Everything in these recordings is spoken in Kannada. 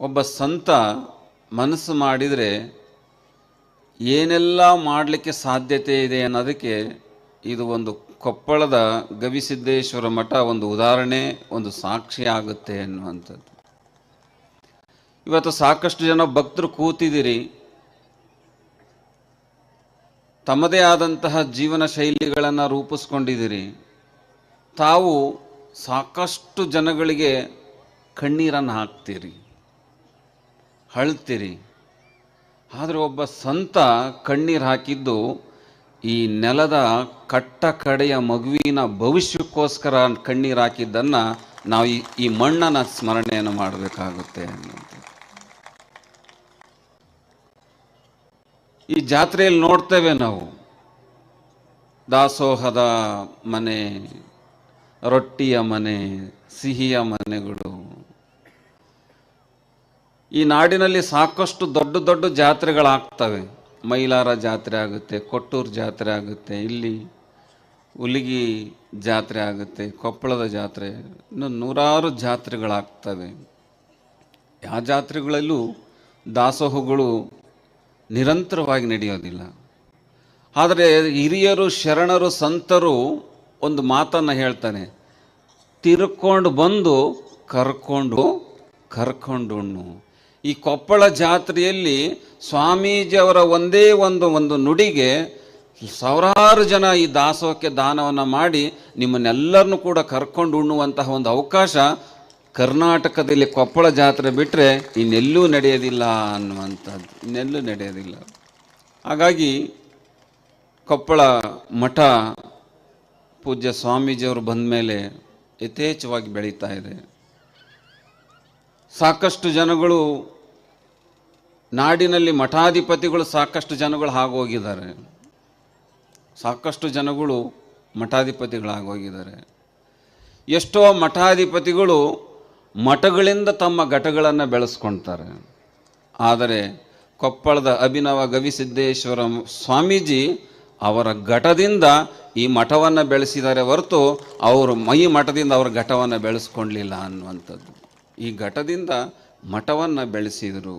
ಒಬ್ಬ ಸಂತ ಮನಸ್ಸು ಮಾಡಿದರೆ ಏನೆಲ್ಲ ಮಾಡಲಿಕ್ಕೆ ಸಾಧ್ಯತೆ ಇದೆ ಅನ್ನೋದಕ್ಕೆ ಇದು ಒಂದು ಕೊಪ್ಪಳದ ಗವಿಸಿದ್ದೇಶ್ವರ ಮಠ ಒಂದು ಉದಾಹರಣೆ, ಒಂದು ಸಾಕ್ಷಿ ಆಗುತ್ತೆ ಅನ್ನುವಂಥದ್ದು. ಇವತ್ತು ಸಾಕಷ್ಟು ಜನ ಭಕ್ತರು ಕೂತಿದ್ದೀರಿ, ತಮ್ಮದೇ ಆದಂತಹ ಜೀವನ ಶೈಲಿಗಳನ್ನು ರೂಪಿಸ್ಕೊಂಡಿದ್ದೀರಿ. ತಾವು ಸಾಕಷ್ಟು ಜನಗಳಿಗೆ ಕಣ್ಣೀರನ್ನು ಹಾಕ್ತೀರಿ, ಅಳ್ತೀರಿ. ಆದರೆ ಒಬ್ಬ ಸಂತ ಕಣ್ಣೀರು ಹಾಕಿದ್ದು ಈ ನೆಲದ ಕಟ್ಟ ಕಡೆಯ ಮಗುವಿನ ಭವಿಷ್ಯಕ್ಕೋಸ್ಕರ ಕಣ್ಣೀರು ಹಾಕಿದ್ದನ್ನು ನಾವು ಈ ಮಣ್ಣನ ಸ್ಮರಣೆಯನ್ನು ಮಾಡಬೇಕಾಗುತ್ತೆ. ಈ ಜಾತ್ರೆಯಲ್ಲಿ ನೋಡ್ತೇವೆ ನಾವು ದಾಸೋಹದ ಮನೆ, ರೊಟ್ಟಿಯ ಮನೆ, ಸಿಹಿಯ ಮನೆಗಳು. ಈ ನಾಡಿನಲ್ಲಿ ಸಾಕಷ್ಟು ದೊಡ್ಡ ದೊಡ್ಡ ಜಾತ್ರೆಗಳಾಗ್ತವೆ. ಮೈಲಾರ ಜಾತ್ರೆ ಆಗುತ್ತೆ, ಕೊಟ್ಟೂರು ಜಾತ್ರೆ ಆಗುತ್ತೆ, ಇಲ್ಲಿ ಹುಲಿಗಿ ಜಾತ್ರೆ ಆಗುತ್ತೆ, ಕೊಪ್ಪಳದ ಜಾತ್ರೆ, ಇನ್ನು ನೂರಾರು ಜಾತ್ರೆಗಳಾಗ್ತವೆ. ಯಾವ ಜಾತ್ರೆಗಳಲ್ಲೂ ದಾಸೋಹಗಳು ನಿರಂತರವಾಗಿ ನಡೆಯೋದಿಲ್ಲ. ಆದರೆ ಹಿರಿಯರು, ಶರಣರು, ಸಂತರು ಒಂದು ಮಾತನ್ನು ಹೇಳ್ತಾನೆ, ತಿರ್ಕೊಂಡು ಬಂದು ಕರ್ಕೊಂಡು ಉಣ್ಣು. ಈ ಕೊಪ್ಪಳ ಜಾತ್ರೆಯಲ್ಲಿ ಸ್ವಾಮೀಜಿಯವರ ಒಂದೇ ಒಂದು ನುಡಿಗೆ ಸಾವಿರಾರು ಜನ ಈ ದಾಸೋಹಕ್ಕೆ ದಾನವನ್ನು ಮಾಡಿ ನಿಮ್ಮನ್ನೆಲ್ಲರನ್ನೂ ಕೂಡ ಕರ್ಕೊಂಡು ಉಣ್ಣುವಂತಹ ಒಂದು ಅವಕಾಶ ಕರ್ನಾಟಕದಲ್ಲಿ ಕೊಪ್ಪಳ ಜಾತ್ರೆ ಬಿಟ್ಟರೆ ಇನ್ನೆಲ್ಲೂ ನಡೆಯೋದಿಲ್ಲ ಅನ್ನುವಂಥದ್ದು, ಇನ್ನೆಲ್ಲೂ ನಡೆಯೋದಿಲ್ಲ. ಹಾಗಾಗಿ ಕೊಪ್ಪಳ ಮಠ ಪೂಜ್ಯ ಸ್ವಾಮೀಜಿಯವರು ಬಂದ ಮೇಲೆ ಯಥೇಚ್ಛವಾಗಿ ಬೆಳೀತಾ ಇದೆ. ಸಾಕಷ್ಟು ಜನಗಳು ನಾಡಿನಲ್ಲಿ ಮಠಾಧಿಪತಿಗಳು ಸಾಕಷ್ಟು ಜನಗಳು ಆಗೋಗಿದ್ದಾರೆ. ಸಾಕಷ್ಟು ಜನಗಳು ಮಠಾಧಿಪತಿಗಳಾಗೋಗಿದ್ದಾರೆ. ಎಷ್ಟೋ ಮಠಾಧಿಪತಿಗಳು ಮಠಗಳಿಂದ ತಮ್ಮ ಘಟಗಳನ್ನು ಬೆಳೆಸ್ಕೊಳ್ತಾರೆ. ಆದರೆ ಕೊಪ್ಪಳದ ಅಭಿನವ ಗವಿಸಿದ್ದೇಶ್ವರ ಸ್ವಾಮೀಜಿ ಅವರ ಘಟದಿಂದ ಈ ಮಠವನ್ನು ಬೆಳೆಸಿದ್ದಾರೆ ಹೊರತು ಅವರು ಈ ಮಠದಿಂದ ಅವರ ಘಟವನ್ನು ಬೆಳೆಸ್ಕೊಳ್ಳಲಿಲ್ಲ ಅನ್ನುವಂಥದ್ದು. ಈ ಘಟದಿಂದ ಮಠವನ್ನು ಬೆಳೆಸಿದರು.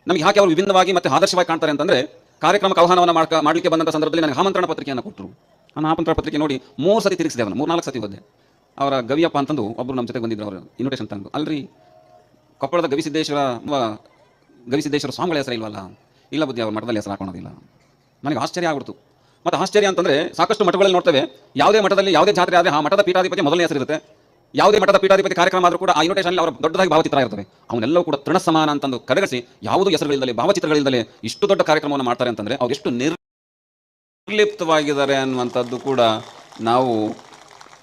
ನಮಗೆ ಯಾಕೆ ಅವರು ವಿಭಿನ್ನವಾಗಿ ಮತ್ತು ಆದರ್ಶವಾಗಿ ಕಾಣ್ತಾರೆ ಅಂತಂದರೆ, ಕಾರ್ಯಕ್ರಮಕ್ಕೆ ಆಹ್ವಾನವನ್ನು ಮಾಡಲಿಕ್ಕೆ ಬಂದಂಥ ಸಂದರ್ಭದಲ್ಲಿ ನನಗೆ ಆಮಂತ್ರಣ ಪತ್ರಿಕೆಯನ್ನು ಕೊಟ್ಟರು. ನಾನು ಆಮಂತ್ರಣ ಪತ್ರಿಕೆ ನೋಡಿ 3 ಸತಿ ತಿರುಗಿಸಿದೆ. ಅವನು 3-4 ಸತಿ ಹೋದೆ. ಅವರ ಗವಿಯಪ್ಪ ಅಂತಂದು ಒಬ್ಬರು ನಮ್ಮ ಜೊತೆ ಬಂದಿದ್ರು. ಅವರು ಇನ್ವಿಟೇಷನ್ ತಂದು, ಅಲ್ರಿ ಕೊಪ್ಪಳದ ಗವಿಸಿದ್ದೇಶ್ವರ ಸ್ವಾಮಿಗಳ ಹೆಸರು ಇಲ್ವಲ್ಲ? ಇಲ್ಲ ಬುದ್ಧಿ, ಅವ್ರ ಮಠದಲ್ಲಿ ಹೆಸರು ಹಾಕೋಣೋದಿಲ್ಲ. ನನಗೆ ಆಶ್ಚರ್ಯ ಆಗ್ಬಿಡ್ತು. ಮತ್ತು ಆಶ್ಚರ್ಯ ಅಂತಂದರೆ, ಸಾಕಷ್ಟು ಮಠಗಳಲ್ಲಿ ನೋಡ್ತೇವೆ, ಯಾವುದೇ ಮಠದಲ್ಲಿ ಯಾವುದೇ ಜಾತ್ರೆ ಆದರೆ ಆ ಮಠದ ಪೀಠಾಧಿಪತಿ ಮೊದಲನೇ ಹೆಸರಿರುತ್ತೆ. ಯಾವುದೇ ಮಠದ ಪೀಠಾಧಿಪತಿ ಕಾರ್ಯಕ್ರಮ ಆದರೂ ಕೂಡ ಆ ಇನ್ವಿಟೇಷನ್ ಅವರ ದೊಡ್ಡದಾಗಿ ಭಾವಚಿತ್ರ ಇರ್ತವೆ. ಅವನ್ನೆಲ್ಲವೂ ಕೂಡ ತೃಣ ಸಮಾನ ಅಂತಂದು ಕಡೆಗಣಿಸಿ ಯಾವುದೂ ಹೆಸರುಗಳಿಂದಲೇ ಭಾವಚಿತ್ರಗಳಿಂದಲೇ ಇಷ್ಟು ದೊಡ್ಡ ಕಾರ್ಯಕ್ರಮವನ್ನು ಮಾಡ್ತಾರೆ ಅಂತಂದರೆ ಅವ್ರು ಎಷ್ಟು ನಿರ್ಲಿಪ್ತವಾಗಿದ್ದಾರೆ ಅನ್ನುವಂಥದ್ದು ಕೂಡ ನಾವು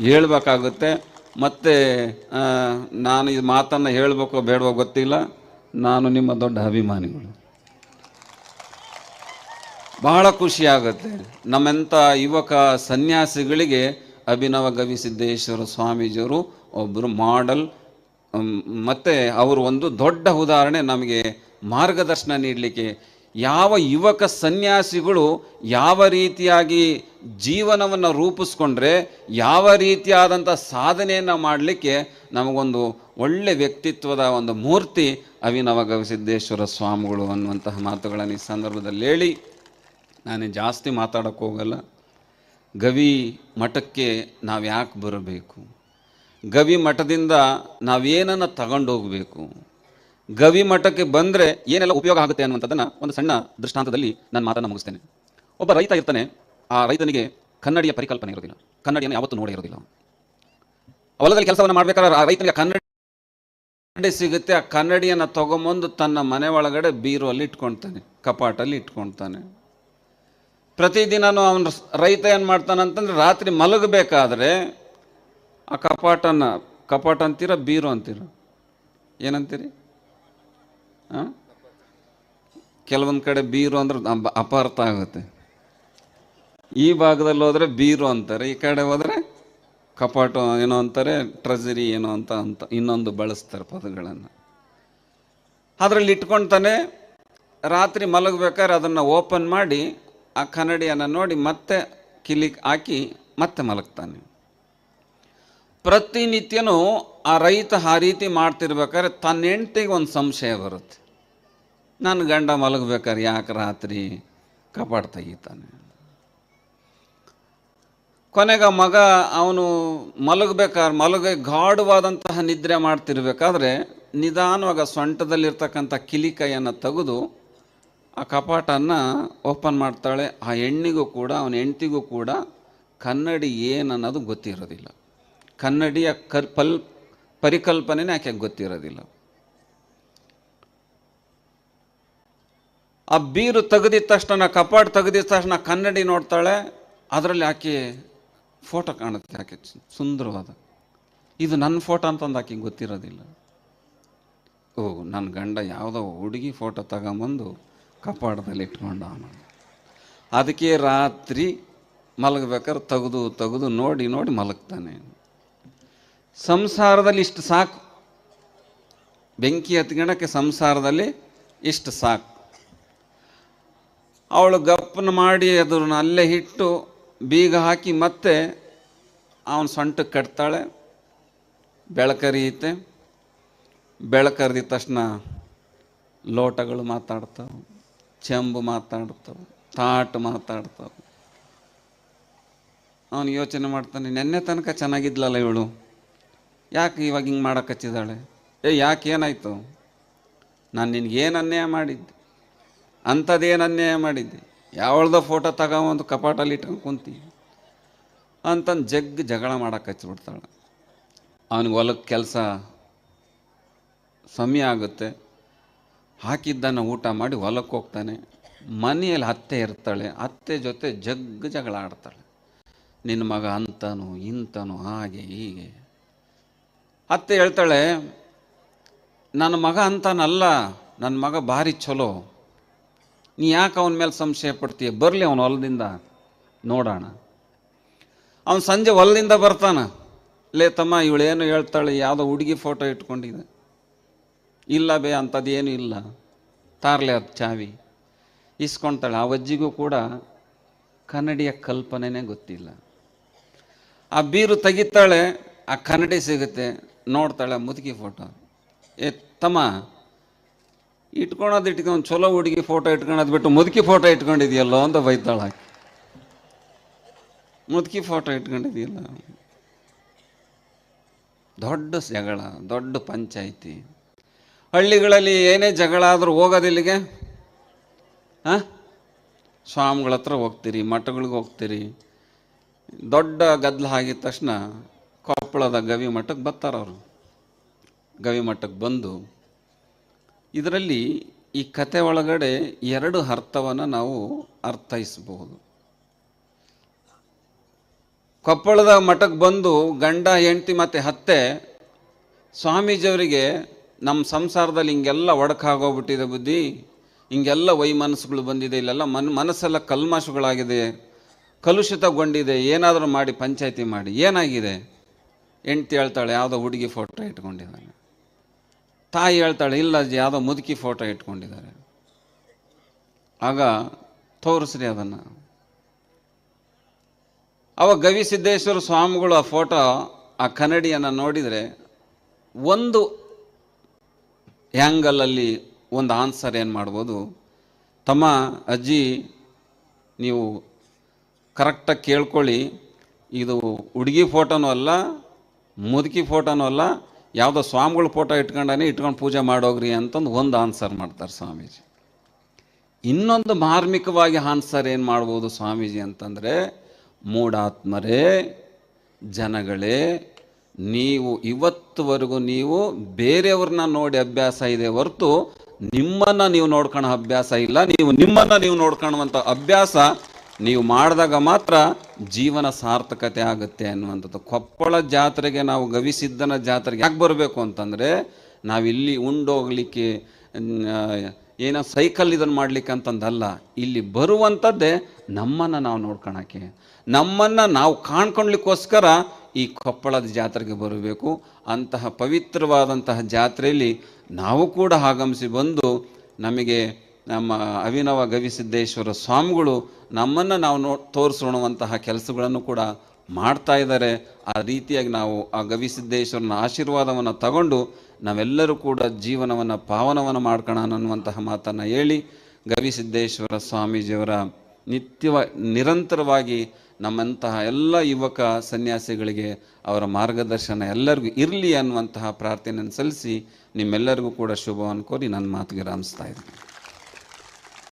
ಹೇಳಬೇಕಾಗುತ್ತೆ. ಮತ್ತು ನಾನು ಈ ಮಾತನ್ನು ಹೇಳಬೇಕೋ ಬೇಡವೋ ಗೊತ್ತಿಲ್ಲ, ನಾನು ನಿಮ್ಮ ದೊಡ್ಡ ಅಭಿಮಾನಿಗಳು. ಬಹಳ ಖುಷಿಯಾಗುತ್ತೆ. ನಮ್ಮೆಂಥ ಯುವಕ ಸನ್ಯಾಸಿಗಳಿಗೆ ಅಭಿನವ ಗವಿಸಿದ್ದೇಶ್ವರ ಸ್ವಾಮೀಜಿಯವರು ಒಬ್ಬರು ಮಾಡೆಲ್, ಮತ್ತು ಅವರು ಒಂದು ದೊಡ್ಡ ಉದಾಹರಣೆ, ನಮಗೆ ಮಾರ್ಗದರ್ಶನ ನೀಡಲಿಕ್ಕೆ. ಯಾವ ಯುವಕ ಸನ್ಯಾಸಿಗಳು ಯಾವ ರೀತಿಯಾಗಿ ಜೀವನವನ್ನು ರೂಪಿಸ್ಕೊಂಡ್ರೆ ಯಾವ ರೀತಿಯಾದಂಥ ಸಾಧನೆಯನ್ನು ಮಾಡಲಿಕ್ಕೆ ನಮಗೊಂದು ಒಳ್ಳೆ ವ್ಯಕ್ತಿತ್ವದ ಒಂದು ಮೂರ್ತಿ ಅಭಿನವ ಗವಿಸಿದ್ದೇಶ್ವರ ಸ್ವಾಮಿಗಳು ಅನ್ನುವಂತಹ ಮಾತುಗಳನ್ನು ಈ ಸಂದರ್ಭದಲ್ಲಿ ಹೇಳಿ ನಾನು ಜಾಸ್ತಿ ಮಾತಾಡೋಕ್ಕೆ ಹೋಗಲ್ಲ. ಗವಿ ಮಠಕ್ಕೆ ನಾವು ಯಾಕೆ ಬರಬೇಕು? ಗವಿ ಮಠದಿಂದ ನಾವೇನನ್ನು ತಗೊಂಡೋಗಬೇಕು? ಗವಿ ಮಠಕ್ಕೆ ಬಂದರೆ ಏನೆಲ್ಲ ಉಪಯೋಗ ಆಗುತ್ತೆ ಅನ್ನುವಂಥದ್ದನ್ನು ಒಂದು ಸಣ್ಣ ದೃಷ್ಟಾಂತದಲ್ಲಿ ನಾನು ಮಾತನ್ನು ಮುಗಿಸ್ತೇನೆ. ಒಬ್ಬ ರೈತ ಇರ್ತಾನೆ. ಆ ರೈತನಿಗೆ ಕನ್ನಡಿಯ ಪರಿಕಲ್ಪನೆ ಇರೋದಿಲ್ಲ, ಕನ್ನಡಿಯನ್ನು ಯಾವತ್ತೂ ನೋಡೇ ಇರೋದಿಲ್ಲ. ಹೊಲದಲ್ಲಿ ಕೆಲಸವನ್ನು ಮಾಡಬೇಕಾದ್ರೆ ಆ ರೈತನಿಗೆ ಕನ್ನಡಿ ಸಿಗುತ್ತೆ. ಆ ಕನ್ನಡಿಯನ್ನು ತೊಗೊಂಬಂದು ತನ್ನ ಮನೆ ಒಳಗಡೆ ಬೀರುವಲ್ಲಿ ಇಟ್ಕೊಳ್ತಾನೆ, ಕಪಾಟಲ್ಲಿ ಇಟ್ಕೊಳ್ತಾನೆ. ಪ್ರತಿದಿನವೂ ಅವನು ರೈತ ಏನು ಮಾಡ್ತಾನಂತಂದ್ರೆ, ರಾತ್ರಿ ಮಲಗಬೇಕಾದ್ರೆ ಆ ಕಪಾಟ ಅಂತೀರ, ಬೀರು ಅಂತೀರ, ಏನಂತೀರಿ? ಕೆಲವೊಂದು ಕಡೆ ಬೀರು ಅಂದ್ರೆ ಅಪಾರ್ಥ ಆಗುತ್ತೆ. ಈ ಭಾಗದಲ್ಲಿ ಹೋದರೆ ಬೀರು ಅಂತಾರೆ, ಈ ಕಡೆ ಹೋದರೆ ಕಪಾಟ ಏನೋ ಅಂತಾರೆ, ಟ್ರೆಜರಿ ಏನೋ ಅಂತ ಇನ್ನೊಂದು ಬಳಸ್ತಾರೆ ಪದಗಳನ್ನು. ಅದರಲ್ಲಿ ಇಟ್ಕೊಳ್ತಾನೆ. ರಾತ್ರಿ ಮಲಗಬೇಕಾದ್ರೆ ಅದನ್ನು ಓಪನ್ ಮಾಡಿ ಆ ಕನ್ನಡಿಯನ್ನು ನೋಡಿ ಮತ್ತೆ ಕಿಲಿಕ್ ಹಾಕಿ ಮತ್ತೆ ಮಲಗ್ತಾನೆ. ಪ್ರತಿನಿತ್ಯನೂ ಆ ರೈತ ಆ ರೀತಿ ಮಾಡ್ತಿರ್ಬೇಕಾದ್ರೆ ತನ್ನ ಹೆಂಡತಿಗೆ ಒಂದು ಸಂಶಯ ಬರುತ್ತೆ, ನನ್ನ ಗಂಡ ಮಲಗಬೇಕಾದ್ರೆ ಯಾಕೆ ರಾತ್ರಿ ಕಪಾಟ ತೆಗಿತಾನೆ. ಕೊನೆಗೆ ಮಗ ಅವನು ಮಲಗಬೇಕಾದ್ರೆ ಗಾಢವಾದಂತಹ ನಿದ್ರೆ ಮಾಡ್ತಿರ್ಬೇಕಾದ್ರೆ ನಿಧಾನವಾಗ ಸೊಂಟದಲ್ಲಿರ್ತಕ್ಕಂಥ ಕಿಲಿಕೈಯನ್ನು ತೆಗೆದು ಆ ಕಪಾಟನ್ನು ಓಪನ್ ಮಾಡ್ತಾಳೆ. ಆ ಹೆಣ್ಣಿಗೂ ಕೂಡ ಅವನ ಹೆಂಡ್ತಿಗೂ ಕೂಡ ಕನ್ನಡಿ ಏನನ್ನೋದು ಗೊತ್ತಿರೋದಿಲ್ಲ, ಕನ್ನಡಿಯ ಪರಿಕಲ್ಪನೆನೇ ಆಕೆಗೆ ಗೊತ್ತಿರೋದಿಲ್ಲ. ಆ ಬೀರು ತೆಗೆದಿದ ತಕ್ಷಣ, ಕಪಾಟ ತೆಗೆದಿದ ತಕ್ಷಣ ಕನ್ನಡಿ ನೋಡ್ತಾಳೆ. ಅದರಲ್ಲಿ ಆಕೆ ಫೋಟೋ ಕಾಣುತ್ತೆ, ಆಕೆ ಸುಂದರವಾದ. ಇದು ನನ್ನ ಫೋಟೋ ಅಂತಂದು ಆಕೆಗೆ ಗೊತ್ತಿರೋದಿಲ್ಲ. ಓ, ನನ್ನ ಗಂಡ ಯಾವುದೋ ಹುಡುಗಿ ಫೋಟೋ ತಗೊಂಬಂದು ಕಪಾಟದಲ್ಲಿ ಇಟ್ಕೊಂಡ. ಅದಕ್ಕೆ ರಾತ್ರಿ ಮಲಗಬೇಕಾದ್ರೆ ತೆಗೆದು ನೋಡಿ ಮಲಗ್ತಾನೆ. ಸಂಸಾರದಲ್ಲಿ ಇಷ್ಟು ಸಾಕು, ಬೆಂಕಿ ಹತ್ಕೊಳಕ್ಕೆ ಸಂಸಾರದಲ್ಲಿ ಇಷ್ಟು ಸಾಕು. ಅವಳು ಗಪ್ಪನ ಮಾಡಿ ಅದನ್ನು ಅಲ್ಲೇ ಇಟ್ಟು ಬೀಗ ಹಾಕಿ ಮತ್ತೆ ಅವನ ಸೊಂಟಕ್ಕೆ ಕಟ್ತಾಳೆ. ಬೆಳಕರಿಯುತ್ತೆ. ಬೆಳಕರಿದ ತಕ್ಷಣ ಲೋಟಗಳು ಮಾತಾಡ್ತಾವೆ, ಚೆಂಬು ಮಾತಾಡ್ತಾವೆ, ತಾಟು ಮಾತಾಡ್ತಾವೆ. ಅವನು ಯೋಚನೆ ಮಾಡ್ತಾನೆ, ನೆನ್ನೆ ತನಕ ಚೆನ್ನಾಗಿದ್ಲಲ್ಲ ಇವಳು, ಯಾಕೆ ಇವಾಗ ಹಿಂಗೆ ಮಾಡೋಕೆ ಹಚ್ಚಿದ್ದಾಳೆ? ಯಾಕೆ ಏನಾಯಿತು? ನಾನು ನಿನಗೇನು ಅನ್ಯಾಯ ಮಾಡಿದ್ದೆ? ಅಂಥದ್ದೇನು ಅನ್ಯಾಯ ಮಾಡಿದ್ದೆ? ಯಾವಳ್ದೋ ಫೋಟೋ ತಗೊಂಡು ಕಪಾಟಲ್ಲಿ ಇಟ್ಕೊಂಡು ಕುಂತಿ ಅಂತಂದು ಜಗಳ ಮಾಡೋಕೆ ಹಚ್ಚಿಬಿಡ್ತಾಳೆ. ಅವನಿಗೆ ಹೊಲಕ್ಕೆ ಕೆಲಸ ಸಮಯ ಆಗುತ್ತೆ. ಹಾಕಿದ್ದನ್ನು ಊಟ ಮಾಡಿ ಹೊಲಕ್ಕೆ ಹೋಗ್ತಾನೆ. ಮನೆಯಲ್ಲಿ ಅತ್ತೆ ಇರ್ತಾಳೆ. ಅತ್ತೆ ಜೊತೆ ಜಗಳ ಆಡ್ತಾಳೆ. ನಿನ್ನ ಮಗ ಅಂತನು ಇಂತನು ಹಾಗೆ ಹೀಗೆ. ಅತ್ತೆ ಹೇಳ್ತಾಳೆ, ನನ್ನ ಮಗ ಅಂತಾನಲ್ಲ, ನನ್ನ ಮಗ ಭಾರಿ ಚಲೋ, ನೀ ಯಾಕೆ ಅವನ ಮೇಲೆ ಸಂಶಯ ಪಡ್ತೀಯ? ಬರಲಿ ಅವನು ಹೊಲದಿಂದ ನೋಡೋಣ. ಅವನು ಸಂಜೆ ಹೊಲದಿಂದ ಬರ್ತಾನೆ. ಲೇ ತಮ್ಮ, ಇವಳೇನು ಹೇಳ್ತಾಳೆ, ಯಾವುದೋ ಹುಡುಗಿ ಫೋಟೋ ಇಟ್ಕೊಂಡಿದೆ. ಇಲ್ಲ ಬೇ, ಅಂಥದ್ದೇನು ಇಲ್ಲ. ತಾರ್ಲೆ ಅದು ಚಾವಿ ಇಸ್ಕೊಳ್ತಾಳೆ. ಆ ಅಜ್ಜಿಗೂ ಕೂಡ ಕನ್ನಡಿಯ ಕಲ್ಪನೆನೇ ಗೊತ್ತಿಲ್ಲ. ಆ ಬೀರು ತೆಗಿತಾಳೆ, ಆ ಕನ್ನಡಿ ಸಿಗುತ್ತೆ. ನೋಡ್ತಾಳೆ ಮುದುಕಿ ಫೋಟೋ. ತಮ್ಮ, ಇಟ್ಕೊಂಡು ಚಲೋ ಹುಡುಗಿ ಫೋಟೋ ಇಟ್ಕೊಳ್ಳೋದು ಬಿಟ್ಟು ಮುದುಕಿ ಫೋಟೋ ಇಟ್ಕೊಂಡಿದೆಯಲ್ಲೋ ಅಂತ ಬೈತಾಳೆ. ಮುದುಕಿ ಫೋಟೋ ಇಟ್ಕೊಂಡಿದೆಯಲ್ಲ. ದೊಡ್ಡ ಜಗಳ, ದೊಡ್ಡ ಪಂಚಾಯಿತಿ. ಹಳ್ಳಿಗಳಲ್ಲಿ ಏನೇ ಜಗಳ ಆದರೂ ಹೋಗೋದಿಲ್ಲಿಗೆ ಸ್ವಾಮಿಗಳ ಹತ್ರ ಹೋಗ್ತೀರಿ, ಮಠಗಳಿಗೆ ಹೋಗ್ತೀರಿ. ದೊಡ್ಡ ಗದ್ದಲ ಆಗಿದ ತಕ್ಷಣ ಕೊಪ್ಪಳದ ಗವಿ ಮಠಕ್ಕೆ ಬರ್ತಾರವರು. ಗವಿ ಮಠಕ್ಕೆ ಬಂದು ಇದರಲ್ಲಿ ಈ ಕತೆ ಒಳಗಡೆ ಎರಡು ಅರ್ಥವನ್ನು ನಾವು ಅರ್ಥೈಸಬಹುದು. ಕೊಪ್ಪಳದ ಮಠಕ್ಕೆ ಬಂದು ಗಂಡ ಹೆಂಡತಿ ಮತ್ತು ಅತ್ತೆ ಸ್ವಾಮೀಜಿಯವರಿಗೆ, ನಮ್ಮ ಸಂಸಾರದಲ್ಲಿ ಹಿಂಗೆಲ್ಲ ಒಡಕಾಗೋಗ್ಬಿಟ್ಟಿದೆ ಬುದ್ಧಿ, ಹಿಂಗೆಲ್ಲ ವೈಮನಸ್ಸುಗಳು ಬಂದಿದೆ, ಇಲ್ಲೆಲ್ಲ ಮನಸ್ಸೆಲ್ಲ ಕಲ್ಮಶಗಳಾಗಿದೆ, ಕಲುಷಿತಗೊಂಡಿದೆ, ಏನಾದರೂ ಮಾಡಿ ಪಂಚಾಯಿತಿ ಮಾಡಿ. ಏನಾಗಿದೆ? ಹೆಂಡ್ತಿ ಹೇಳ್ತಾಳೆ, ಯಾವುದೋ ಹುಡುಗಿ ಫೋಟೋ ಇಟ್ಕೊಂಡಿದ್ದಾನೆ. ತಾಯಿ ಹೇಳ್ತಾಳೆ, ಇಲ್ಲ ಅಜ್ಜಿ, ಯಾವುದೋ ಮುದುಕಿ ಫೋಟೋ ಇಟ್ಕೊಂಡಿದ್ದಾರೆ. ಆಗ ತೋರಿಸ್ರಿ ಅದನ್ನು. ಅವಾಗ ಗವಿಸಿದ್ದೇಶ್ವರ ಸ್ವಾಮಿಗಳು ಆ ಫೋಟೋ, ಆ ಕನ್ನಡಿಯನ್ನು ನೋಡಿದರೆ ಒಂದು ಆ್ಯಂಗಲಲ್ಲಿ ಒಂದು ಆನ್ಸರ್ ಏನು ಮಾಡ್ಬೋದು, ತಮ್ಮ ಅಜ್ಜಿ ನೀವು ಕರೆಕ್ಟಾಗಿ ಕೇಳ್ಕೊಳ್ಳಿ, ಇದು ಹುಡುಗಿ ಫೋಟೋನೂ ಅಲ್ಲ, ಮುದುಕಿ ಫೋಟೋನೂ ಅಲ್ಲ, ಯಾವುದೋ ಸ್ವಾಮಿಗಳ ಫೋಟೋ ಇಟ್ಕೊಂಡು ಪೂಜೆ ಮಾಡೋಗ್ರಿ ಅಂತಂದು ಒಂದು ಆನ್ಸರ್ ಮಾಡ್ತಾರೆ ಸ್ವಾಮೀಜಿ. ಇನ್ನೊಂದು ಮಾರ್ಮಿಕವಾಗಿ ಆನ್ಸರ್ ಏನು ಮಾಡ್ಬೋದು ಸ್ವಾಮೀಜಿ ಅಂತಂದರೆ, ಮೂಢಾತ್ಮರೇ, ಜನಗಳೇ, ನೀವು ಇವತ್ತುವರೆಗೂ ನೀವು ಬೇರೆಯವ್ರನ್ನ ನೋಡಿ ಅಭ್ಯಾಸ ಇದೆ ಹೊರತು ನಿಮ್ಮನ್ನು ನೀವು ನೋಡ್ಕೊಳ್ಳೋ ಅಭ್ಯಾಸ ಇಲ್ಲ. ನೀವು ನಿಮ್ಮನ್ನು ನೀವು ನೋಡ್ಕೊಳ್ಳುವಂಥ ಅಭ್ಯಾಸ ನೀವು ಮಾಡಿದಾಗ ಮಾತ್ರ ಜೀವನ ಸಾರ್ಥಕತೆ ಆಗುತ್ತೆ ಅನ್ನುವಂಥದ್ದು. ಕೊಪ್ಪಳ ಜಾತ್ರೆಗೆ ನಾವು ಗವಿಸಿದ್ದನ ಜಾತ್ರೆಗೆ ಯಾಕೆ ಬರಬೇಕು ಅಂತಂದರೆ, ನಾವಿಲ್ಲಿ ಉಂಡೋಗ್ಲಿಕ್ಕೆ ಏನೋ ಸೈಕಲ್ ಇದನ್ನು ಮಾಡಲಿಕ್ಕೆ ಅಂತಂದಲ್ಲ. ಇಲ್ಲಿ ಬರುವಂಥದ್ದೇ ನಮ್ಮನ್ನು ನಾವು ನೋಡ್ಕೊಳಕ್ಕೆ, ನಮ್ಮನ್ನು ನಾವು ಕಾಣ್ಕೊಳ್ಲಿಕ್ಕೋಸ್ಕರ ಈ ಕೊಪ್ಪಳದ ಜಾತ್ರೆಗೆ ಬರಬೇಕು. ಅಂತಹ ಪವಿತ್ರವಾದಂತಹ ಜಾತ್ರೆಯಲ್ಲಿ ನಾವು ಕೂಡ ಆಗಮಿಸಿ ಬಂದು ನಮಗೆ ನಮ್ಮ ಅಭಿನವ ಗವಿಸಿದ್ದೇಶ್ವರ ಸ್ವಾಮಿಗಳು ನಮ್ಮನ್ನು ನಾವು ತೋರಿಸೋಣುವಂತಹ ಕೆಲಸಗಳನ್ನು ಕೂಡ ಮಾಡ್ತಾ ಇದ್ದಾರೆ. ಆ ರೀತಿಯಾಗಿ ನಾವು ಆ ಗವಿಸಿದ್ದೇಶ್ವರನ ಆಶೀರ್ವಾದವನ್ನು ತಗೊಂಡು ನಾವೆಲ್ಲರೂ ಕೂಡ ಜೀವನವನ್ನು ಪಾವನವನ್ನು ಮಾಡ್ಕೋಣ ಅನ್ನುವಂತಹ ಮಾತನ್ನು ಹೇಳಿ, ಗವಿಸಿದ್ದೇಶ್ವರ ಸ್ವಾಮೀಜಿಯವರ ನಿರಂತರವಾಗಿ ನಮ್ಮಂತಹ ಎಲ್ಲ ಯುವಕ ಸನ್ಯಾಸಿಗಳಿಗೆ ಅವರ ಮಾರ್ಗದರ್ಶನ ಎಲ್ಲರಿಗೂ ಇರಲಿ ಅನ್ನುವಂತಹ ಪ್ರಾರ್ಥನೆಯನ್ನು ಸಲ್ಲಿಸಿ ನಿಮ್ಮೆಲ್ಲರಿಗೂ ಕೂಡ ಶುಭವನ್ನು ಕೋರಿ ನನ್ನ ಮಾತಿಗೆ ರಾಮಿಸ್ತಾ ಇದ್ದೀನಿ.